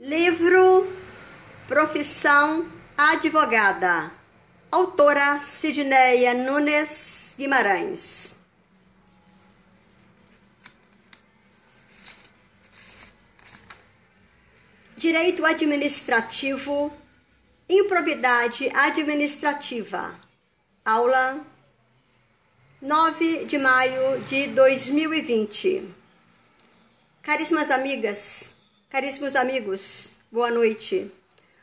Livro Profissão Advogada. Autora Sidneia Nunes Guimarães. Direito Administrativo, Improbidade Administrativa. Aula 9 de maio de 2020. Caríssimas amigas, caríssimos amigos, boa noite.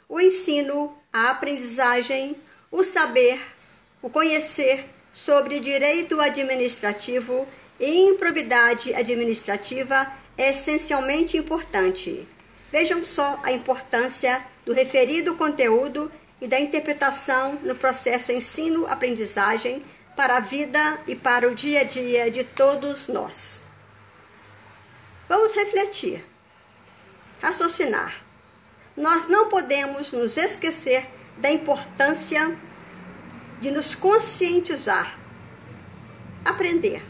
O ensino, a aprendizagem, o saber, o conhecer sobre direito administrativo e improbidade administrativa é essencialmente importante. Vejam só a importância do referido conteúdo e da interpretação no processo ensino-aprendizagem para a vida e para o dia a dia de todos nós. Vamos refletir, raciocinar. Nós não podemos nos esquecer da importância de nos conscientizar, aprender,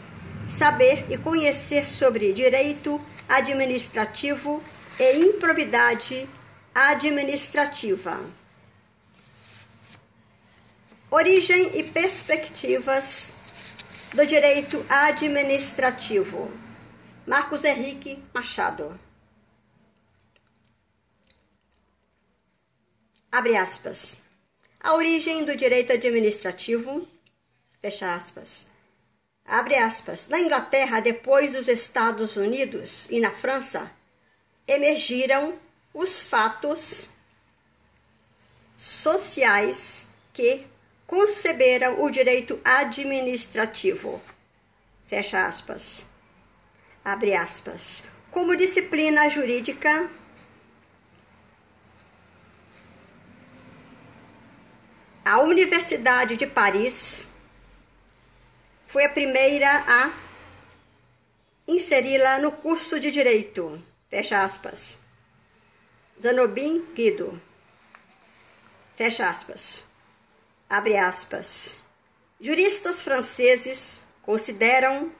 saber e conhecer sobre direito administrativo e improbidade administrativa. Origem e perspectivas do direito administrativo. Marcos Henrique Machado. Abre aspas. A origem do direito administrativo, fecha aspas. Abre aspas. Na Inglaterra, depois dos Estados Unidos e na França, emergiram os fatos sociais que conceberam o direito administrativo, fecha aspas. Abre aspas. Como disciplina jurídica, a Universidade de Paris foi a primeira a inseri-la no curso de Direito. Fecha aspas. Zanobin Guido. Fecha aspas. Abre aspas. Juristas franceses consideram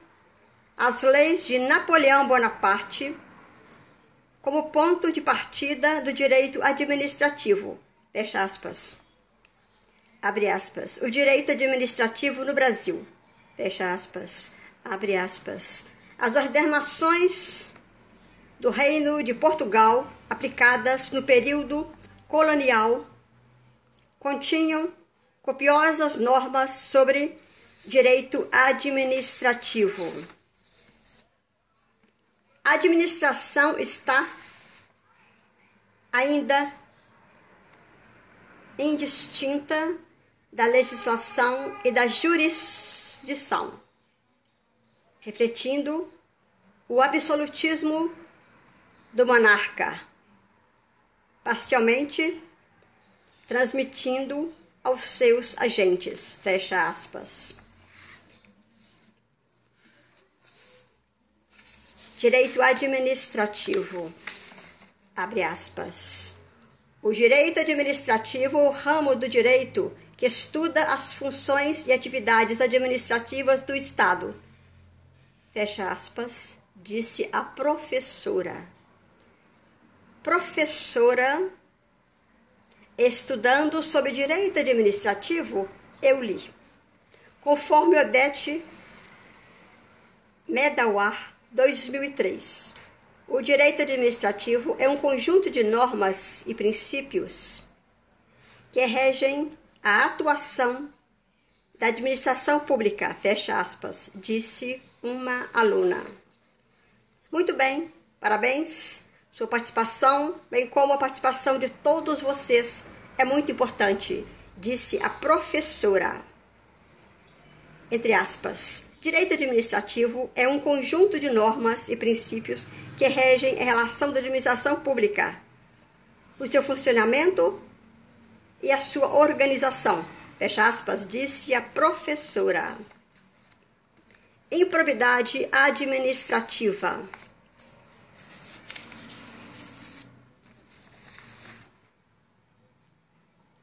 as leis de Napoleão Bonaparte como ponto de partida do direito administrativo. Fecha aspas. Abre aspas. O direito administrativo no Brasil. Fecha aspas. Abre aspas. As ordenações do Reino de Portugal, aplicadas no período colonial, continham copiosas normas sobre direito administrativo. A administração está ainda indistinta da legislação e da jurisdição, refletindo o absolutismo do monarca, parcialmente transmitindo aos seus agentes, fecha aspas. Direito administrativo, abre aspas. O direito administrativo é o ramo do direito que estuda as funções e atividades administrativas do Estado, fecha aspas, disse a professora. Professora, estudando sobre direito administrativo, eu li. Conforme Odete Medawar, 2003, o direito administrativo é um conjunto de normas e princípios que regem a atuação da administração pública, fecha aspas, disse uma aluna. Muito bem, parabéns. Sua participação, bem como a participação de todos vocês, é muito importante, disse a professora. Entre aspas, direito administrativo é um conjunto de normas e princípios que regem a relação da administração pública, o seu funcionamento e a sua organização, fecha aspas, disse a professora. Improbidade administrativa.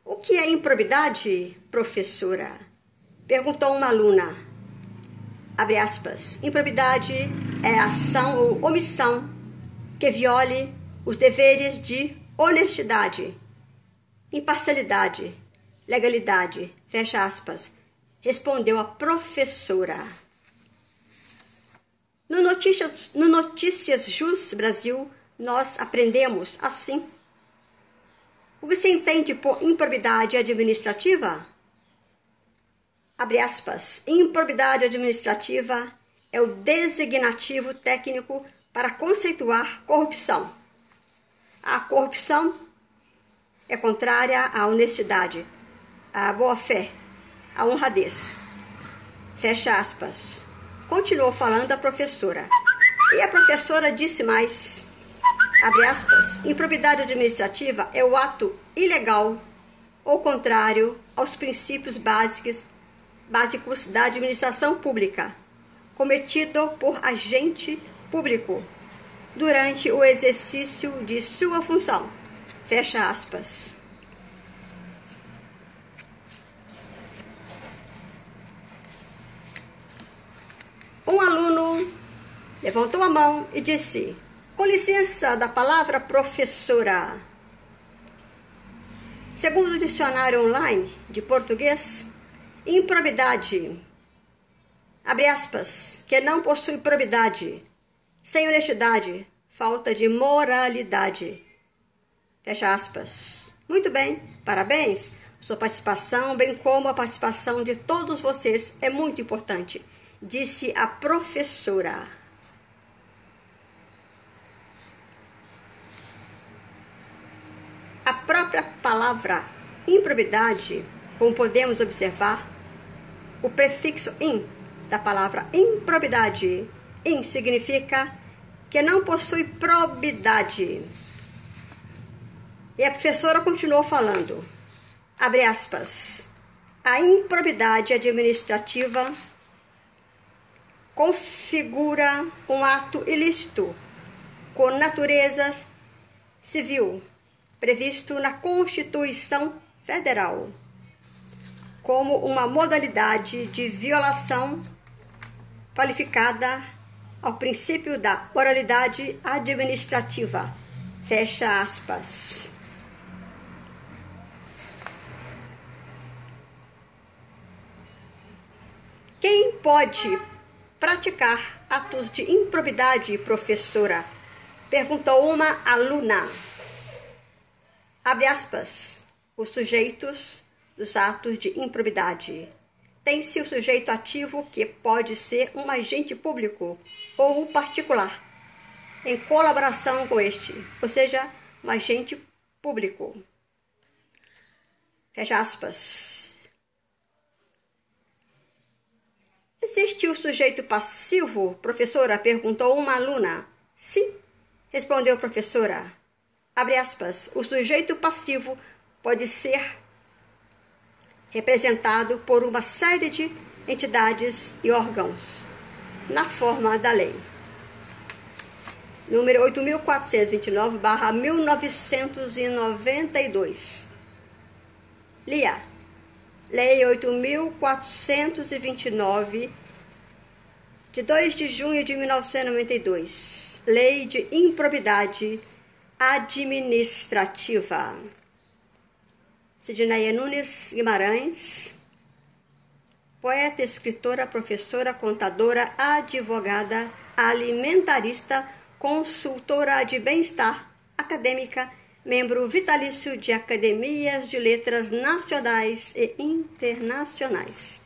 O que é improbidade, professora? Perguntou uma aluna. Abre aspas. Improbidade é ação ou omissão que viole os deveres de honestidade, imparcialidade, legalidade, fecha aspas, respondeu a professora. No Notícias Jus Brasil, nós aprendemos assim. O que se entende por improbidade administrativa? Abre aspas. Improbidade administrativa é o designativo técnico para conceituar corrupção. A corrupção é contrária à honestidade, à boa-fé, à honradez. Fecha aspas. Continuou falando a professora. E a professora disse mais, abre aspas, improbidade administrativa é o ato ilegal ou contrário aos princípios básicos da administração pública, cometido por agente público durante o exercício de sua função. Fecha aspas. Um aluno levantou a mão e disse, com licença da palavra professora. Segundo o dicionário online de português, improbidade, abre aspas, que não possui probidade, sem honestidade, falta de moralidade, fecha aspas. Muito bem, parabéns. Sua participação, bem como a participação de todos vocês, é muito importante, disse a professora. A própria palavra improbidade, como podemos observar, o prefixo in da palavra improbidade, in significa que não possui probidade. E a professora continuou falando, abre aspas, a improbidade administrativa configura um ato ilícito com natureza civil, previsto na Constituição Federal, como uma modalidade de violação qualificada ao princípio da moralidade administrativa. Fecha aspas. Quem pode praticar atos de improbidade, professora? Perguntou uma aluna. Abre aspas. Os sujeitos dos atos de improbidade. Tem-se o sujeito ativo, que pode ser um agente público ou um particular, em colaboração com este, ou seja, um agente público. Fecha aspas. Existe o sujeito passivo, professora? Perguntou uma aluna. Sim, respondeu a professora. Abre aspas. O sujeito passivo pode ser representado por uma série de entidades e órgãos, na forma da lei. Número 8.429/1992. LIA. Lei 8.429, de 2 de junho de 1992. Lei de improbidade administrativa. Sidneia Nunes Guimarães, poeta, escritora, professora, contadora, advogada, alimentarista, consultora de bem-estar, acadêmica, membro vitalício de academias de letras nacionais e internacionais.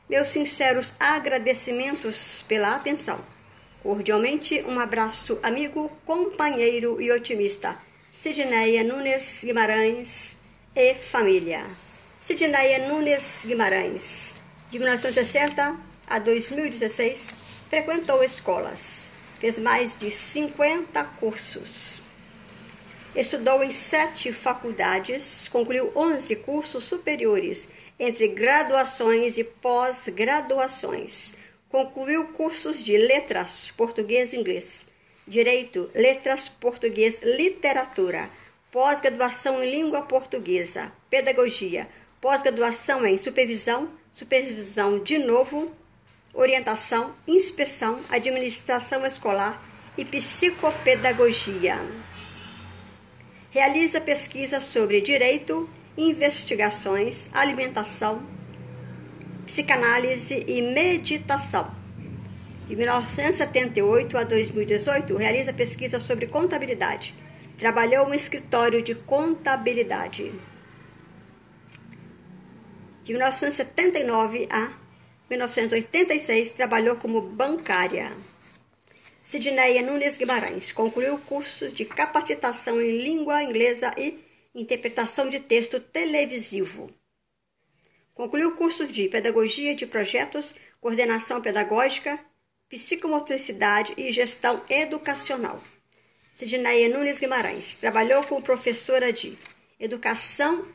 Meus sinceros agradecimentos pela atenção. Cordialmente, um abraço, amigo, companheiro e otimista. Sidneia Nunes Guimarães e família. Sidneia Nunes Guimarães, de 1960 a 2016, frequentou escolas, fez mais de 50 cursos. Estudou em 7 faculdades, concluiu 11 cursos superiores, entre graduações e pós-graduações. Concluiu cursos de letras, português e inglês, direito, letras, português, literatura, pós-graduação em língua portuguesa, pedagogia, pós-graduação em supervisão de novo, orientação, inspeção, administração escolar e psicopedagogia. Realiza pesquisa sobre direito, investigações, alimentação, psicanálise e meditação. De 1978 a 2018, realiza pesquisa sobre contabilidade. Trabalhou no escritório de contabilidade. De 1979 a 1986, trabalhou como bancária. Sidneia Nunes Guimarães concluiu cursos de capacitação em língua inglesa e interpretação de texto televisivo. Concluiu cursos de pedagogia de projetos, coordenação pedagógica, psicomotricidade e gestão educacional. Sidneia Nunes Guimarães trabalhou como professora de educação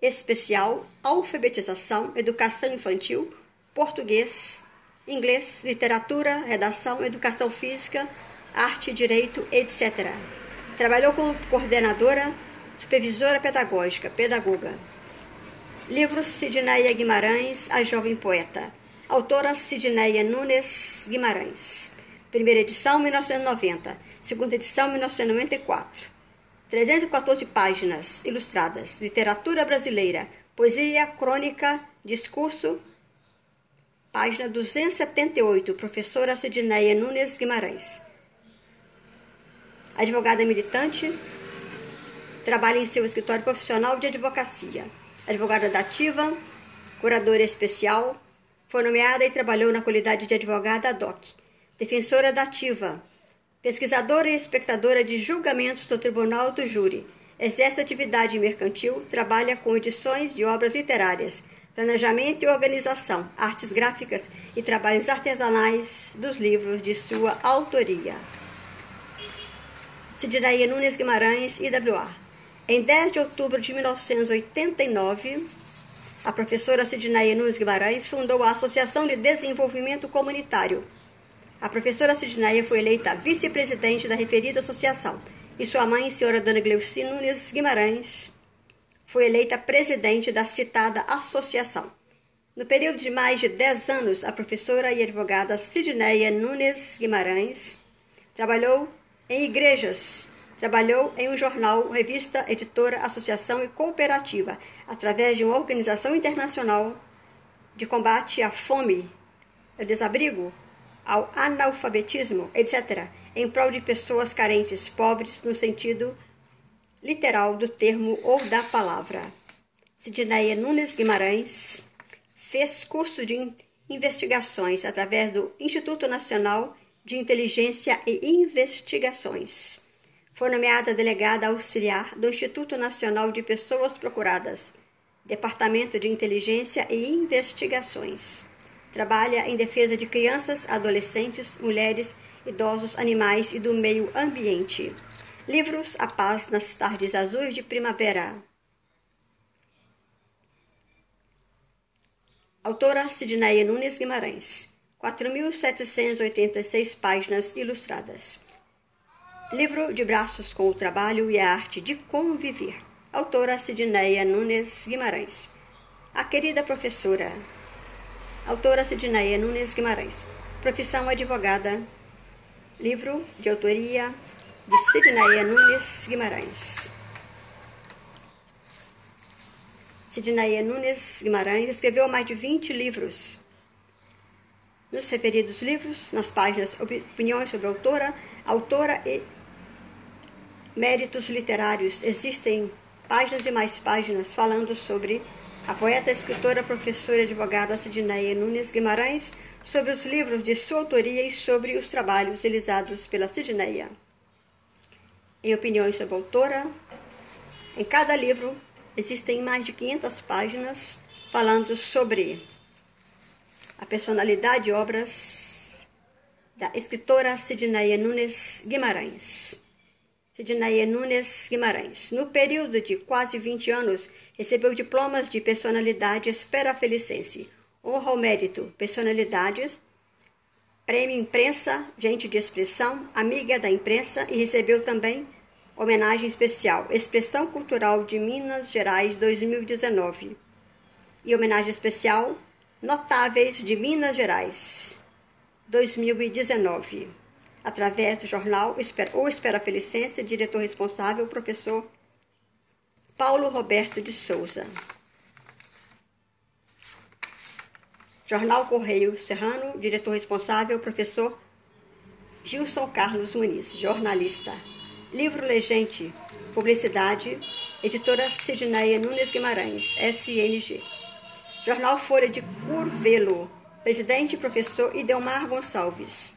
especial, alfabetização, educação infantil, português, inglês, literatura, redação, educação física, arte, direito, etc. Trabalhou como coordenadora, supervisora pedagógica, pedagoga. Livros Sidneia Guimarães, a jovem poeta. Autora Sidneia Nunes Guimarães. Primeira edição, 1990. Segunda edição, 1994. 314 páginas ilustradas. Literatura brasileira. Poesia, crônica, discurso. Página 278. Professora Sidneia Nunes Guimarães. Advogada militante. Trabalha em seu escritório profissional de advocacia. Advogada da ativa. Curadora especial. Foi nomeada e trabalhou na qualidade de advogada ad hoc. Defensora da ativa. Pesquisadora e espectadora de julgamentos do Tribunal do Júri. Exerce atividade mercantil, trabalha com edições de obras literárias, planejamento e organização, artes gráficas e trabalhos artesanais dos livros de sua autoria. Sidneia Nunes Guimarães, IWA. Em 10 de outubro de 1989, a professora Sidneia Nunes Guimarães fundou a Associação de Desenvolvimento Comunitário. A professora Sidneia foi eleita vice-presidente da referida associação e sua mãe, senhora Dona Gleuci Nunes Guimarães, foi eleita presidente da citada associação. No período de mais de 10 anos, a professora e advogada Sidneia Nunes Guimarães trabalhou em igrejas, trabalhou em um jornal, revista, editora, associação e cooperativa, através de uma organização internacional de combate à fome, ao desabrigo, ao analfabetismo, etc., em prol de pessoas carentes, pobres, no sentido literal do termo ou da palavra. Sidneia Nunes Guimarães fez curso de investigações através do Instituto Nacional de Inteligência e Investigações. Foi nomeada delegada auxiliar do Instituto Nacional de Pessoas Procuradas, Departamento de Inteligência e Investigações. Trabalha em defesa de crianças, adolescentes, mulheres, idosos, animais e do meio ambiente. Livros A Paz nas Tardes Azuis de Primavera. Autora Sidneia Nunes Guimarães. 4.786 páginas ilustradas. Livro de Braços com o Trabalho e a Arte de Conviver. Autora Sidneia Nunes Guimarães. A Querida Professora. Autora Sidneia Nunes Guimarães. Profissão advogada. Livro de autoria de Sidneia Nunes Guimarães. Sidneia Nunes Guimarães escreveu mais de 20 livros. Nos referidos livros, nas páginas Opiniões sobre autora e Méritos Literários, existem páginas e mais páginas falando sobre a poeta, escritora, professora e advogada Sidneia Nunes Guimarães, sobre os livros de sua autoria e sobre os trabalhos realizados pela Sidneia. Em Opiniões sobre a autora, em cada livro existem mais de 500 páginas falando sobre a personalidade e obras da escritora Sidneia Nunes Guimarães. Sidneia Nunes Guimarães. No período de quase 20 anos, recebeu diplomas de personalidade esperafelicense, honra ao mérito, personalidades, prêmio imprensa, gente de expressão, amiga da imprensa e recebeu também homenagem especial, Expressão Cultural de Minas Gerais 2019 e homenagem especial, Notáveis de Minas Gerais 2019. Através do jornal O Esperafelicense, diretor responsável, professor Paulo Roberto de Souza. Jornal Correio Serrano, diretor responsável, professor Gilson Carlos Muniz, jornalista. Livro Legente, Publicidade, editora Sidneia Nunes Guimarães, SNG. Jornal Folha de Curvelo, presidente professor Idelmar Gonçalves,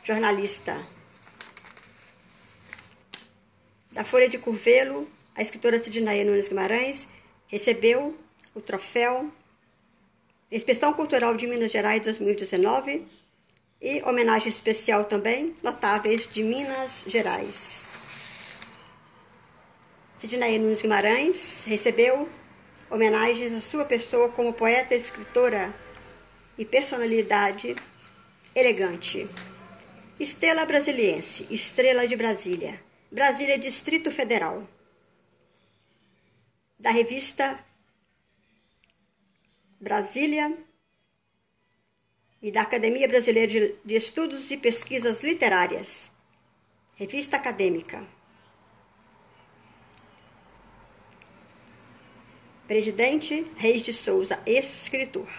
jornalista. Da Folha de Curvelo, a escritora Sidneia Nunes Guimarães recebeu o troféu Inspeção Cultural de Minas Gerais 2019 e homenagem especial também, Notáveis de Minas Gerais. Sidneia Nunes Guimarães recebeu homenagens à sua pessoa como poeta, escritora e personalidade elegante. Estrela Brasiliense, Estrela de Brasília, Brasília, Distrito Federal. Da revista Brasília e da Academia Brasileira de Estudos e Pesquisas Literárias, revista acadêmica. Presidente Reis de Souza, escritor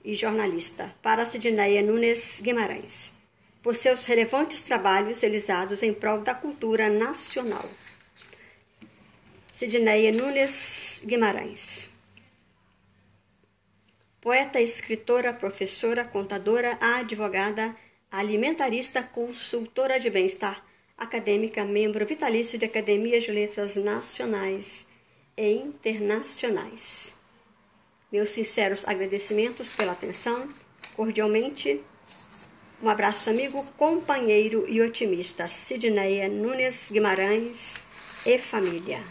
e jornalista, para Sidneia Nunes Guimarães, por seus relevantes trabalhos realizados em prol da cultura nacional. Sidneia Nunes Guimarães. Poeta, escritora, professora, contadora, advogada, alimentarista, consultora de bem-estar, acadêmica, membro vitalício de Academias de Letras Nacionais e Internacionais. Meus sinceros agradecimentos pela atenção. Cordialmente, um abraço amigo, companheiro e otimista, Sidneia Nunes Guimarães e família.